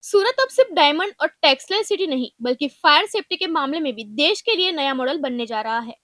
सूरत अब सिर्फ डायमंड और टेक्सटाइल सिटी नहीं बल्कि फायर सेफ्टी के मामले में भी देश के लिए नया मॉडल बनने जा रहा है।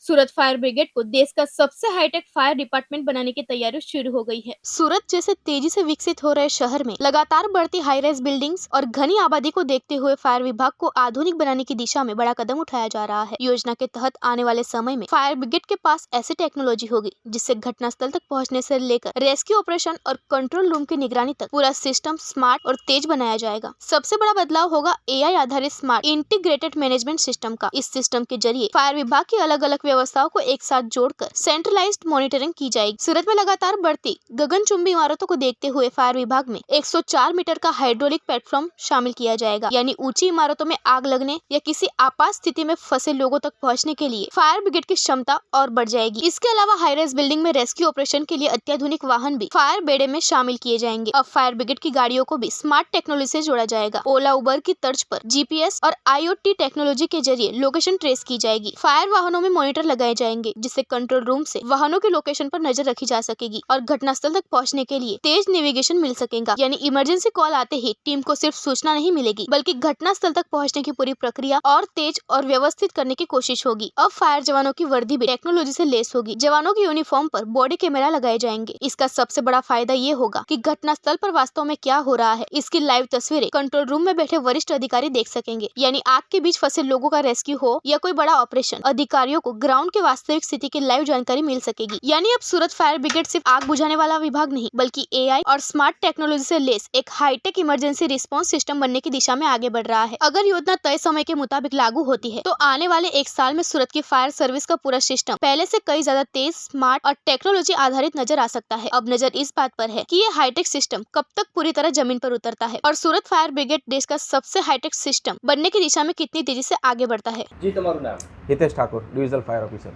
सूरत फायर ब्रिगेड को देश का सबसे हाईटेक फायर डिपार्टमेंट बनाने की तैयारी शुरू हो गई है। सूरत जैसे तेजी से विकसित हो रहे शहर में लगातार बढ़ती हाई राइज बिल्डिंग्स और घनी आबादी को देखते हुए फायर विभाग को आधुनिक बनाने की दिशा में बड़ा कदम उठाया जा रहा है। योजना के तहत आने वाले समय में फायर ब्रिगेड के पास ऐसी टेक्नोलॉजी होगी जिससे घटनास्थल तक पहुंचने से लेकर रेस्क्यू ऑपरेशन और कंट्रोल रूम की निगरानी तक पूरा सिस्टम स्मार्ट और तेज बनाया जाएगा। सबसे बड़ा बदलाव होगा एआई आधारित स्मार्ट इंटीग्रेटेड मैनेजमेंट सिस्टम का। इस सिस्टम के जरिए फायर विभाग की अलग अलग व्यवस्थाओं को एक साथ जोड़कर सेंट्रलाइज्ड मॉनिटरिंग की जाएगी। सूरत में लगातार बढ़ती गगनचुंबी इमारतों को देखते हुए फायर विभाग में 104 मीटर का हाइड्रोलिक प्लेटफॉर्म शामिल किया जाएगा, यानी ऊंची इमारतों में आग लगने या किसी आपात स्थिति में फंसे लोगों तक पहुंचने के लिए फायर ब्रिगेड की क्षमता और बढ़ जाएगी। इसके अलावा हाई राइज बिल्डिंग में रेस्क्यू ऑपरेशन के लिए अत्याधुनिक वाहन भी फायर बेड़े में शामिल किए जाएंगे। अब फायर ब्रिगेड की गाड़ियों को भी स्मार्ट टेक्नोलॉजी से जोड़ा जाएगा। ओला उबर की तर्ज पर जीपीएस और आईओटी टेक्नोलॉजी के जरिए लोकेशन ट्रेस की जाएगी। फायर वाहनों में मॉनिटर लगाए जाएंगे जिससे कंट्रोल रूम से वाहनों के लोकेशन पर नजर रखी जा सकेगी और घटनास्थल तक पहुंचने के लिए तेज नेविगेशन मिल सकेगा। यानी इमरजेंसी कॉल आते ही टीम को सिर्फ सूचना नहीं मिलेगी बल्कि घटनास्थल तक पहुंचने की पूरी प्रक्रिया और तेज और व्यवस्थित करने की कोशिश होगी। अब फायर जवानों की वर्दी भी टेक्नोलॉजी से लेस होगी। जवानों की यूनिफॉर्म पर बॉडी कैमरा लगाए जाएंगे। इसका सबसे बड़ा फायदा ये होगा कि घटनास्थल पर वास्तव में क्या हो रहा है इसकी लाइव तस्वीरें कंट्रोल रूम में बैठे वरिष्ठ अधिकारी देख सकेंगे। यानी आग के बीच फंसे लोगों का रेस्क्यू हो या कोई बड़ा ऑपरेशन, अधिकारियों को ग्राउंड के वास्तविक स्थिति की लाइव जानकारी मिल सकेगी। यानी अब सूरत फायर ब्रिगेड सिर्फ आग बुझाने वाला विभाग नहीं बल्कि एआई और स्मार्ट टेक्नोलॉजी से लेस एक हाईटेक इमरजेंसी रिस्पांस सिस्टम बनने की दिशा में आगे बढ़ रहा है। अगर योजना तय समय के मुताबिक लागू होती है तो आने वाले एक साल में सूरत की फायर सर्विस का पूरा सिस्टम पहले से कई ज्यादा तेज, स्मार्ट और टेक्नोलॉजी आधारित नजर आ सकता है। अब नजर इस बात पर है कि ये हाईटेक सिस्टम कब तक पूरी तरह जमीन पर उतरता है और सूरत फायर ब्रिगेड देश का सबसे हाईटेक सिस्टम बनने की दिशा में कितनी तेजी से आगे बढ़ता है। जी, તમારું નામ? Hitesh Thakor, divisional fire officer.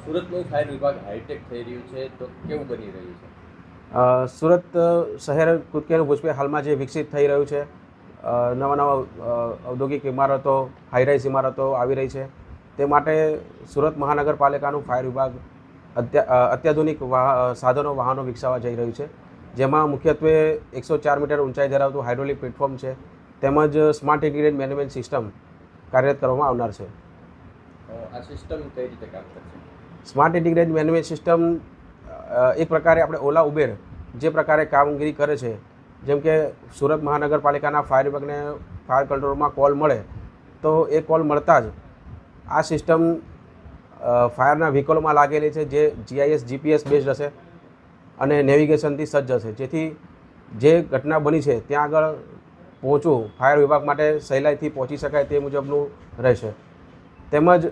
સુરતનું ફાયર વિભાગ હાઈટેક થઈ રહ્યું છે તો કેવું બની રહ્યું છે? સુરત શહેર કૂદકેનું પુષ્પે હાલમાં જે વિકસિત થઈ રહ્યું છે, નવા નવા ઔદ્યોગિક ઇમારતો, હાઈરાઇઝ ઇમારતો આવી રહી છે, તે માટે સુરત મહાનગરપાલિકાનું ફાયર વિભાગ અત્યાધુનિક સાધનો વાહનો વિકસાવવા જઈ રહ્યું છે, જેમાં મુખ્યત્વે 104 મીટર ઊંચાઈ ધરાવતું હાઇડ્રોલિક પ્લેટફોર્મ છે તેમજ સ્માર્ટ ઇન્ટિગ્રેટેડ મેનેજમેન્ટ સિસ્ટમ કાર્યરત કરવામાં આવનાર છે। આ સિસ્ટમ કઈ રીતે કામ કરશે? સ્માર્ટ ઇન્ટિગ્રેટેડ મેનેજમેન્ટ સિસ્ટમ એક પ્રકારે આપણે ઓલા ઉબેર જે પ્રકારે કામગીરી કરે છે, જેમ કે સુરત મહાનગરપાલિકાના ફાયર વિભાગને ફાયર કંટ્રોલમાં કોલ મળે તો એ કોલ મળતા જ આ સિસ્ટમ ફાયરના વ્હીકલોમાં લાગેલી છે, જે જીઆઈએસ જીપીએસ બેઝડ હશે અને નેવિગેશનથી સજ્જ હશે, જેથી જે ઘટના બની છે ત્યાં આગળ પહોંચવું ફાયર વિભાગ માટે સહેલાઈથી પહોંચી શકાય તે મુજબનું રહેશે। તેમજ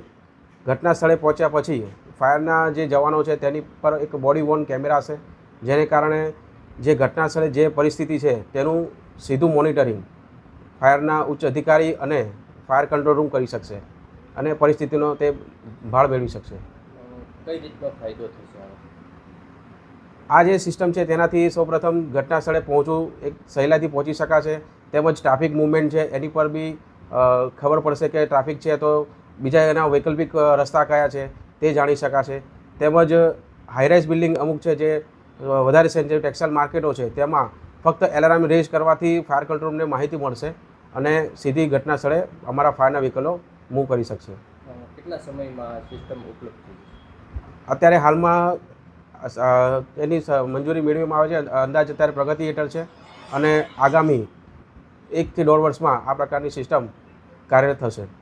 ઘટના સ્થળે પહોંચ્યા પછી ફાયરના જે જવાનો છે તેની પર એક બોડી વોર્ન કેમેરા હશે, જેને કારણે જે ઘટના સ્થળે જે પરિસ્થિતિ છે તેનું સીધું મોનિટરિંગ ફાયરના ઉચ્ચ અધિકારી અને ફાયર કંટ્રોલ રૂમ કરી શકશે અને પરિસ્થિતિનો તે ભાળ મેળવી શકશે। કઈ રીતનો ફાયદો થશે? આ જે સિસ્ટમ છે તેનાથી સૌપ્રથમ ઘટના સ્થળે પહોંચવું એક સહેલાઈથી પહોંચી શકાશે, તેમજ ટ્રાફિક મૂવમેન્ટ છે એની પર બી ખબર પડશે કે ટ્રાફિક છે તો બીજા એના વૈકલ્પિક રસ્તા કયા છે તે જાણી શકાશે। તેમજ હાઈરાઇઝ બિલ્ડિંગ અમુક છે જે વધારે સેન્સિટિવ ટેક્સટાઇલ માર્કેટો છે તેમાં ફક્ત એલાર્મ રેઝ કરવાથી ફાયર કંટ્રોલને માહિતી મળશે અને સીધી ઘટના સ્થળે અમારા ફાયરના વ્હીકલો મૂવ કરી શકશે। કેટલા સમયમાં સિસ્ટમ ઉપલબ્ધ થઈ જશે? અત્યારે હાલમાં એની મંજૂરી મેળવવામાં આવે છે, અંદાજ અત્યારે પ્રગતિ હેઠળ છે અને આગામી 1 થી 1.5 વર્ષમાં આ પ્રકારની સિસ્ટમ કાર્યરત થશે।